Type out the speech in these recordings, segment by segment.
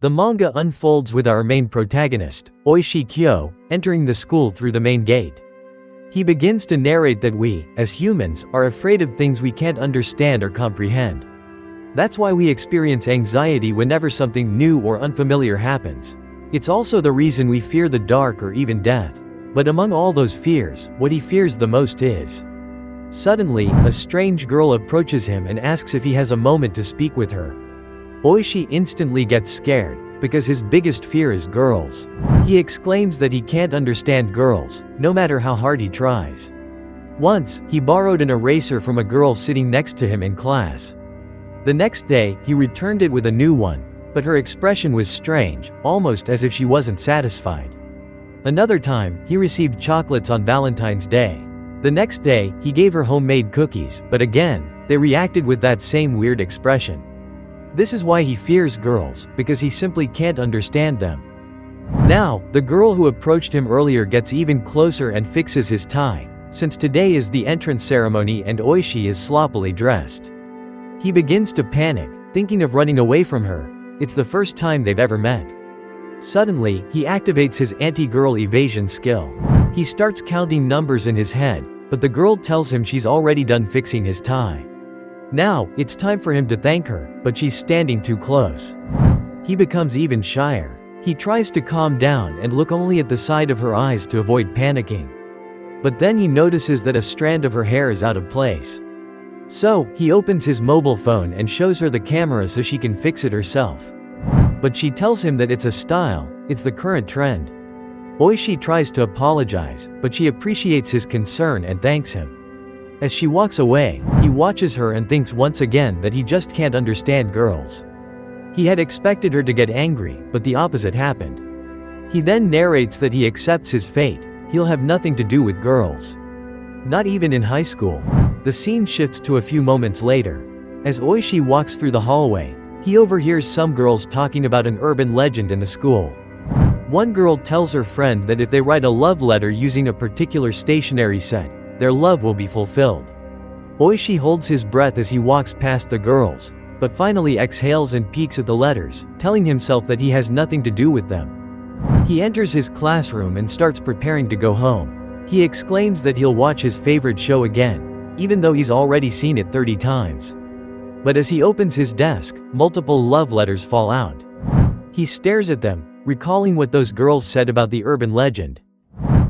The manga unfolds with our main protagonist, Oishi Kyou, entering the school through the main gate. He begins to narrate that we, as humans, are afraid of things we can't understand or comprehend. That's why we experience anxiety whenever something new or unfamiliar happens. It's also the reason we fear the dark or even death. But among all those fears, what he fears the most is. Suddenly, a strange girl approaches him and asks if he has a moment to speak with her. Oishi instantly gets scared, because his biggest fear is girls. He exclaims that he can't understand girls, no matter how hard he tries. Once, he borrowed an eraser from a girl sitting next to him in class. The next day, he returned it with a new one, but her expression was strange, almost as if she wasn't satisfied. Another time, he received chocolates on Valentine's Day. The next day, he gave her homemade cookies, but again, they reacted with that same weird expression. This is why he fears girls, because he simply can't understand them. Now, the girl who approached him earlier gets even closer and fixes his tie, since today is the entrance ceremony and Oishi is sloppily dressed. He begins to panic, thinking of running away from her. It's the first time they've ever met. Suddenly, he activates his anti-girl evasion skill. He starts counting numbers in his head, but the girl tells him she's already done fixing his tie. Now, it's time for him to thank her, but she's standing too close. He becomes even shyer. He tries to calm down and look only at the side of her eyes to avoid panicking. But then he notices that a strand of her hair is out of place. So, he opens his mobile phone and shows her the camera so she can fix it herself. But she tells him that it's a style, it's the current trend. Oishi tries to apologize, but she appreciates his concern and thanks him. As she walks away, he watches her and thinks once again that he just can't understand girls. He had expected her to get angry, but the opposite happened. He then narrates that he accepts his fate, he'll have nothing to do with girls. Not even in high school. The scene shifts to a few moments later. As Oishi walks through the hallway, he overhears some girls talking about an urban legend in the school. One girl tells her friend that if they write a love letter using a particular stationery set, their love will be fulfilled. Oishi holds his breath as he walks past the girls, but finally exhales and peeks at the letters, telling himself that he has nothing to do with them. He enters his classroom and starts preparing to go home. He exclaims that he'll watch his favorite show again, even though he's already seen it 30 times. But as he opens his desk, multiple love letters fall out. He stares at them, recalling what those girls said about the urban legend.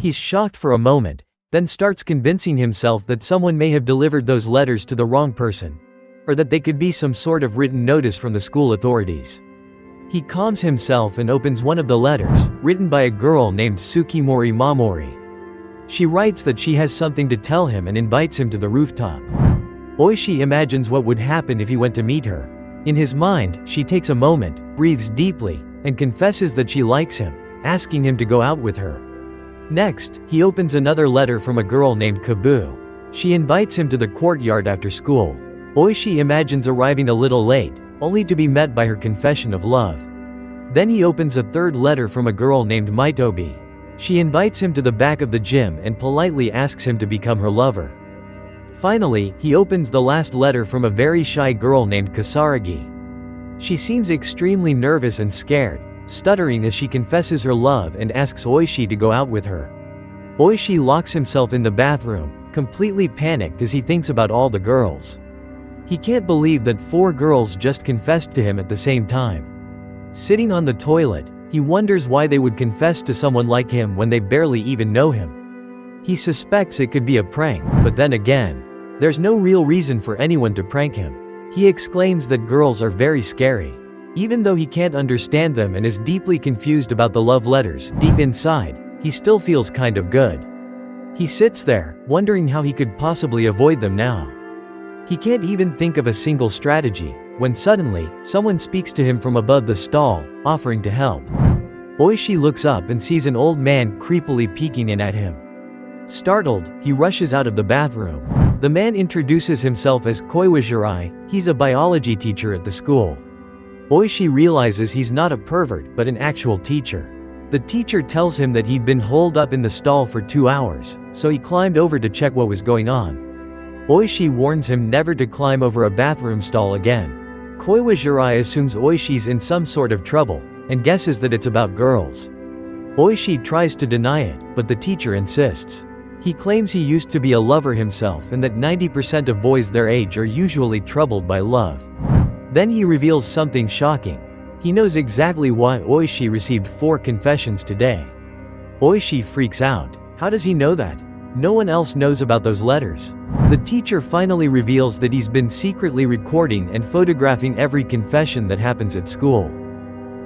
He's shocked for a moment, then starts convincing himself that someone may have delivered those letters to the wrong person, or that they could be some sort of written notice from the school authorities. He calms himself and opens one of the letters, written by a girl named Tsukimori Mamori. She writes that she has something to tell him and invites him to the rooftop. Oishi imagines what would happen if he went to meet her. In his mind, she takes a moment, breathes deeply, and confesses that she likes him, asking him to go out with her. Next, he opens another letter from a girl named Kabu. She invites him to the courtyard after school. Oishi imagines arriving a little late, only to be met by her confession of love. Then he opens a third letter from a girl named Maitobi. She invites him to the back of the gym and politely asks him to become her lover. Finally, he opens the last letter from a very shy girl named Kasaragi. She seems extremely nervous and scared, stuttering as she confesses her love and asks Oishi to go out with her. Oishi locks himself in the bathroom, completely panicked as he thinks about all the girls. He can't believe that 4 girls just confessed to him at the same time. Sitting on the toilet, he wonders why they would confess to someone like him when they barely even know him. He suspects it could be a prank, but then again, there's no real reason for anyone to prank him. He exclaims that girls are very scary. Even though he can't understand them and is deeply confused about the love letters, deep inside, he still feels kind of good. He sits there, wondering how he could possibly avoid them now. He can't even think of a single strategy, when suddenly, someone speaks to him from above the stall, offering to help. Oishi looks up and sees an old man creepily peeking in at him. Startled, he rushes out of the bathroom. The man introduces himself as Koiwajirai, he's a biology teacher at the school. Oishi realizes he's not a pervert but an actual teacher. The teacher tells him that he'd been holed up in the stall for 2 hours, so he climbed over to check what was going on. Oishi warns him never to climb over a bathroom stall again. Koiwajirai assumes Oishi's in some sort of trouble, and guesses that it's about girls. Oishi tries to deny it, but the teacher insists. He claims he used to be a lover himself and that 90% of boys their age are usually troubled by love. Then he reveals something shocking. He knows exactly why Oishi received 4 confessions today. Oishi freaks out. How does he know that? No one else knows about those letters. The teacher finally reveals that he's been secretly recording and photographing every confession that happens at school.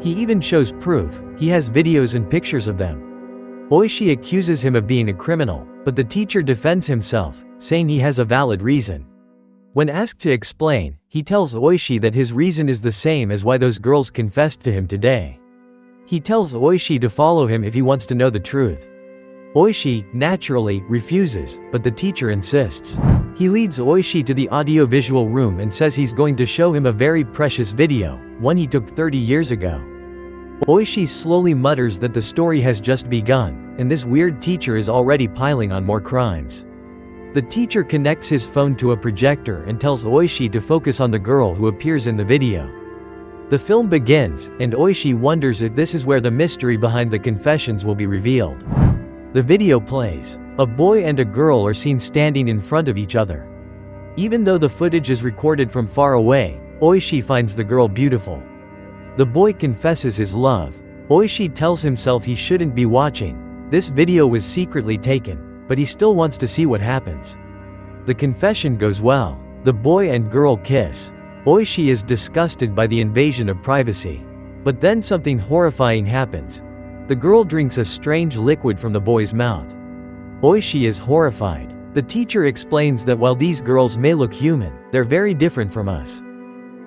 He even shows proof. He has videos and pictures of them. Oishi accuses him of being a criminal, but the teacher defends himself, saying he has a valid reason. When asked to explain, he tells Oishi that his reason is the same as why those girls confessed to him today. He tells Oishi to follow him if he wants to know the truth. Oishi, naturally, refuses, but the teacher insists. He leads Oishi to the audiovisual room and says he's going to show him a very precious video, one he took 30 years ago. Oishi slowly mutters that the story has just begun, and this weird teacher is already piling on more crimes. The teacher connects his phone to a projector and tells Oishi to focus on the girl who appears in the video. The film begins, and Oishi wonders if this is where the mystery behind the confessions will be revealed. The video plays. A boy and a girl are seen standing in front of each other. Even though the footage is recorded from far away, Oishi finds the girl beautiful. The boy confesses his love. Oishi tells himself he shouldn't be watching. This video was secretly taken, but he still wants to see what happens. The confession goes well. The boy and girl kiss. Oishi is disgusted by the invasion of privacy. But then something horrifying happens. The girl drinks a strange liquid from the boy's mouth. Oishi is horrified. The teacher explains that while these girls may look human, they're very different from us.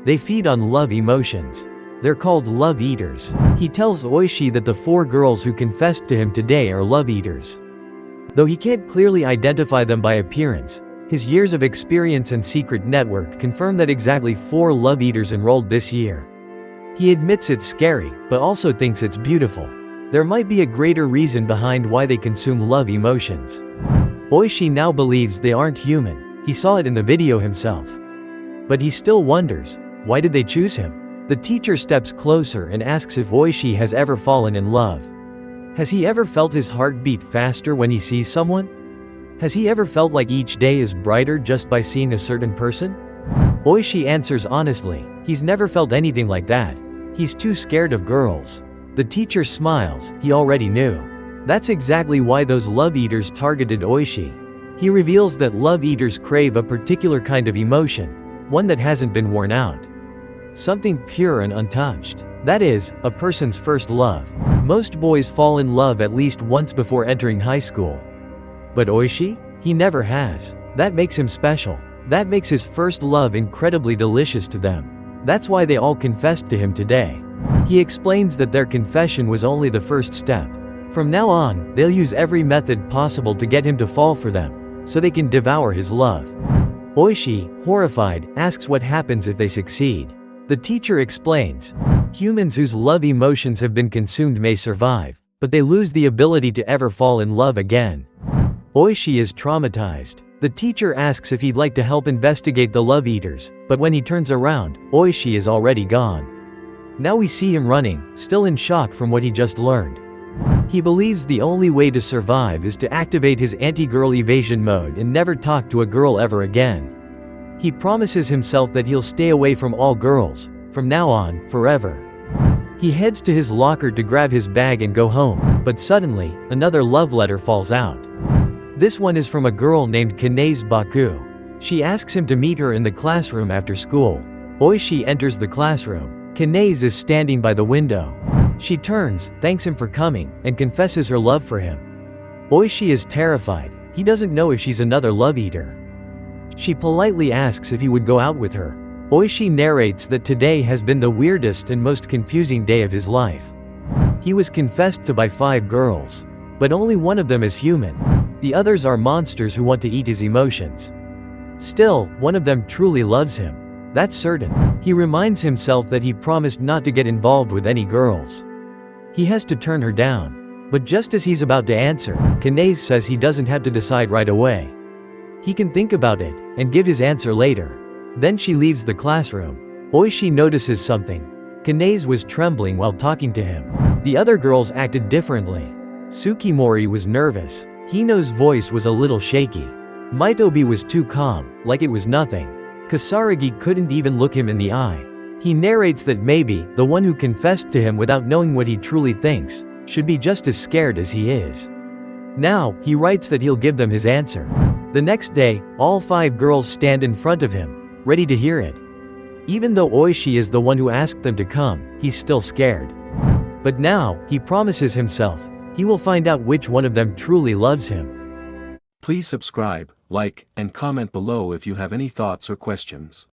They feed on love emotions. They're called love eaters. He tells Oishi that the 4 girls who confessed to him today are love eaters. Though he can't clearly identify them by appearance, his years of experience and secret network confirm that exactly 4 love eaters enrolled this year. He admits it's scary, but also thinks it's beautiful. There might be a greater reason behind why they consume love emotions. Oishi now believes they aren't human. He saw it in the video himself. But he still wonders, why did they choose him? The teacher steps closer and asks if Oishi has ever fallen in love. Has he ever felt his heart beat faster when he sees someone? Has he ever felt like each day is brighter just by seeing a certain person? Oishi answers honestly, he's never felt anything like that. He's too scared of girls. The teacher smiles, he already knew. That's exactly why those love eaters targeted Oishi. He reveals that love eaters crave a particular kind of emotion, one that hasn't been worn out. Something pure and untouched. That is, a person's first love. Most boys fall in love at least once before entering high school. But Oishi? He never has. That makes him special. That makes his first love incredibly delicious to them. That's why they all confessed to him today. He explains that their confession was only the first step. From now on, they'll use every method possible to get him to fall for them, so they can devour his love. Oishi, horrified, asks what happens if they succeed. The teacher explains. Humans whose love emotions have been consumed may survive, but they lose the ability to ever fall in love again. Oishi is traumatized. The teacher asks if he'd like to help investigate the love eaters, but when he turns around, Oishi is already gone. Now we see him running, still in shock from what he just learned. He believes the only way to survive is to activate his anti-girl evasion mode and never talk to a girl ever again. He promises himself that he'll stay away from all girls, from now on, forever. He heads to his locker to grab his bag and go home, but suddenly, another love letter falls out. This one is from a girl named Kanaze Baku. She asks him to meet her in the classroom after school. Oishi enters the classroom. Kanaze is standing by the window. She turns, thanks him for coming, and confesses her love for him. Oishi is terrified. He doesn't know if she's another love eater. She politely asks if he would go out with her. Oishi narrates that today has been the weirdest and most confusing day of his life. He was confessed to by 5 girls. But only one of them is human. The others are monsters who want to eat his emotions. Still, one of them truly loves him. That's certain. He reminds himself that he promised not to get involved with any girls. He has to turn her down. But just as he's about to answer, Kanaze says he doesn't have to decide right away. He can think about it, and give his answer later. Then she leaves the classroom. Oishi notices something. Kanaze was trembling while talking to him. The other girls acted differently. Tsukimori was nervous. Hino's voice was a little shaky. Mitobi was too calm, like it was nothing. Kasaragi couldn't even look him in the eye. He narrates that maybe, the one who confessed to him without knowing what he truly thinks, should be just as scared as he is. Now, he writes that he'll give them his answer. The next day, all 5 girls stand in front of him, ready to hear it. Even though Oishi is the one who asked them to come, he's still scared. But now, he promises himself, he will find out which one of them truly loves him. Please subscribe, like, and comment below if you have any thoughts or questions.